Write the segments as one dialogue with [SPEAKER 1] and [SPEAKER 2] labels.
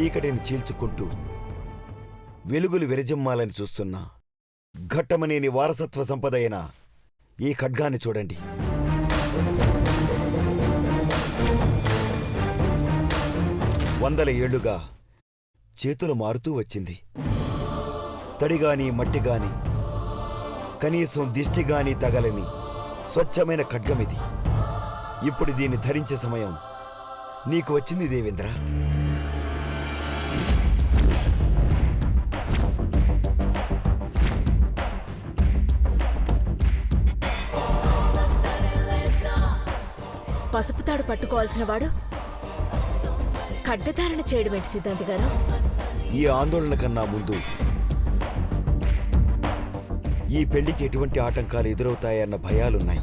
[SPEAKER 1] చీకటిని చీల్చుకుంటూ వెలుగులు విరజిమ్మాలని చూస్తున్న ఘట్టమనేని వారసత్వ సంపద అయిన ఈ ఖడ్గాన్ని చూడండి. వందల ఏళ్లుగా చేతులు మారుతూ వచ్చింది. తడిగాని మట్టిగాని కనీసం దిష్టిగాని తగలని స్వచ్ఛమైన ఖడ్గమిది. ఇప్పుడు దీన్ని ధరించే సమయం నీకు వచ్చింది దేవేంద్ర.
[SPEAKER 2] పసుపు తాడు పట్టుకోవాల్సిన వాడు ఖడ్గధారణ చేయడం ఏంటి సిద్ధాంతి గారు?
[SPEAKER 1] ఈ ఆందోళన కన్నా ముందు ఈ పెళ్లికి ఎటువంటి ఆటంకాలు ఎదురవుతాయన్న భయాలున్నాయి.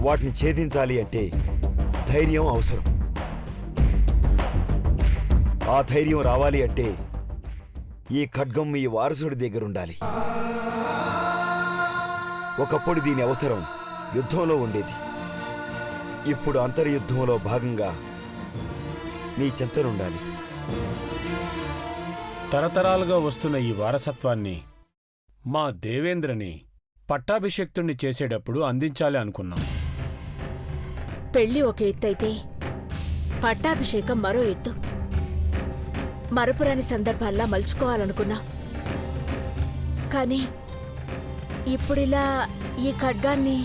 [SPEAKER 1] వాటిని ఛేదించాలి అంటే ధైర్యం అవసరం. ఆ ధైర్యం రావాలి అంటే ఈ ఖడ్గం మీ వారసుడి దగ్గరుండాలి. ఒకప్పుడు దీని అవసరం యుద్ధంలో ఉండేది. ఇప్పుడు అంతర్యుద్ధంలో భాగంగా నీ చెంతనుండాలి.
[SPEAKER 3] తరతరాలుగా వస్తున్న ఈ వారసత్వాన్ని మా దేవేంద్రని పట్టాభిషేక్తుణ్ణి చేసేటప్పుడు అందించాలి అనుకున్నాం.
[SPEAKER 2] పెళ్లి ఒక ఎత్తైతే పట్టాభిషేకం మరో ఎత్తు. మరపురాని సందర్భాల్లా మలుచుకోవాలనుకున్నా. కానీ ఇప్పుడిలా ఈ ఖడ్గాన్ని...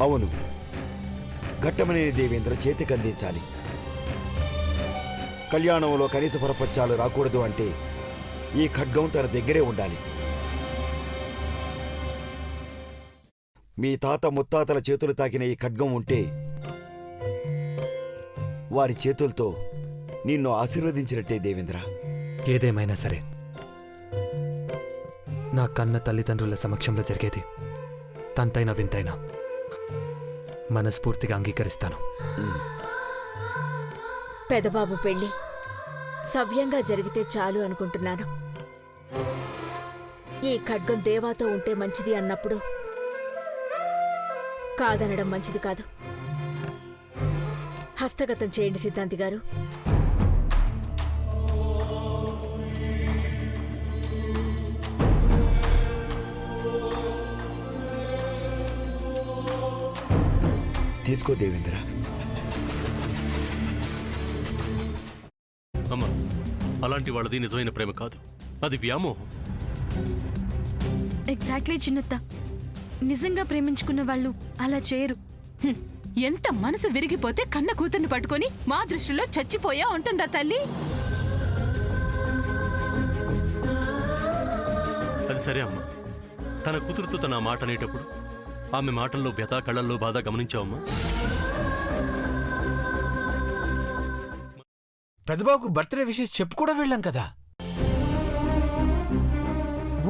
[SPEAKER 1] అవును, ఘట్టమనేని దేవేంద్ర చేతికందించాలి. కళ్యాణంలో కనీస పరపచ్చాలు రాకూడదు అంటే ఈ ఖడ్గం తన దగ్గరే ఉండాలి. మీ తాత ముత్తాతల చేతులు తాకిన ఈ ఖడ్గం ఉంటే వారి చేతులతో నిన్ను ఆశీర్వదించినట్టే దేవేంద్ర.
[SPEAKER 4] ఏదేమైనా సరే నా కన్న తల్లిదండ్రుల సమక్షంలో జరిగేది తంతైనా వింతైనా మనస్ఫూర్తిగా అంగీకరిస్తాను.
[SPEAKER 2] పెదబాబు పెళ్లి సవ్యంగా జరిగితే చాలు అనుకుంటున్నాను. ఈ ఖడ్గం దేవాతో ఉంటే మంచిది అన్నప్పుడు కాదనడం మంచిది కాదు. హస్తగతం చేయండి సిద్ధాంతి గారు.
[SPEAKER 1] తీసుకో దేవేంద్ర.
[SPEAKER 5] అమ్మా, అలాంటి వాళ్ళది నిజమైన ప్రేమ కాదు, అది వ్యామోహం.
[SPEAKER 6] ఎగ్జాక్ట్లీ చిన్నత్త. నిజంగా ప్రేమించుకున్న వాళ్ళు అలా చేయరు.
[SPEAKER 7] ఎంత మనసు విరిగిపోతే కన్న కూతుర్ని పట్టుకొని మా దృష్టిలో చచ్చిపోయా ఉంటుందా తల్లి?
[SPEAKER 5] అది సరే అమ్మా, తన కూతురుతో తన మాట అనేటప్పుడు ఆమె మాటల్లో వ్యథ, కళ్ళల్లో బాధ గమనించావమ్మా?
[SPEAKER 8] పెద్దబాబుకు బర్త్డే విషెస్ చెప్పు కూడా వెళ్ళాం కదా.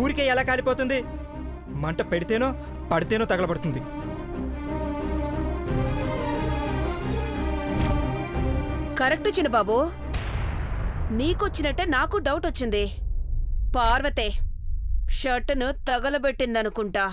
[SPEAKER 9] ఊరికే ఎలా కాలిపోతుంది? మంట పెడితేనో పడితేనో తగలబడుతుంది.
[SPEAKER 10] కరెక్ట్ చిన్నబాబు, నీకొచ్చినట్టే నాకు డౌట్ వచ్చింది. పార్వతే షర్టును తగలబెట్టిందనుకుంటా.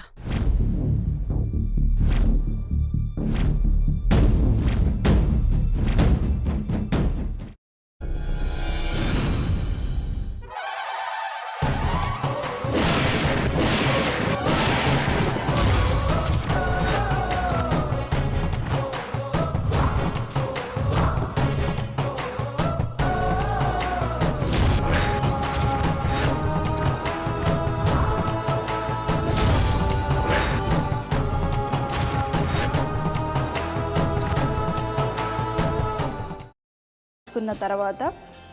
[SPEAKER 11] తర్వాత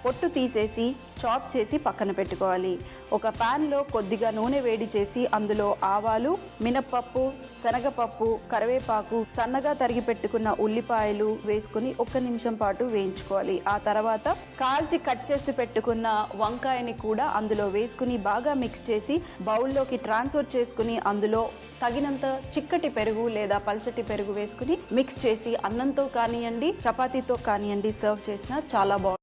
[SPEAKER 11] పొట్టు తీసేసి చాప్ చేసి పక్కన పెట్టుకోవాలి. ఒక ప్యాన్లో కొద్దిగా నూనె వేడి చేసి అందులో ఆవాలు, మినప్పప్పు, శనగపప్పు, కరివేపాకు, సన్నగా తరిగి పెట్టుకున్న ఉల్లిపాయలు వేసుకుని 1 నిమిషం పాటు వేయించుకోవాలి. ఆ తర్వాత కాల్చి కట్ చేసి పెట్టుకున్న వంకాయని కూడా అందులో వేసుకుని బాగా మిక్స్ చేసి బౌల్లోకి ట్రాన్స్ఫర్ చేసుకుని అందులో తగినంత చిక్కటి పెరుగు లేదా పల్చటి పెరుగు వేసుకుని మిక్స్ చేసి అన్నంతో కానివ్వండి, చపాతీతో కానివ్వండి సర్వ్ చేసినా చాలా బాగుంటుంది.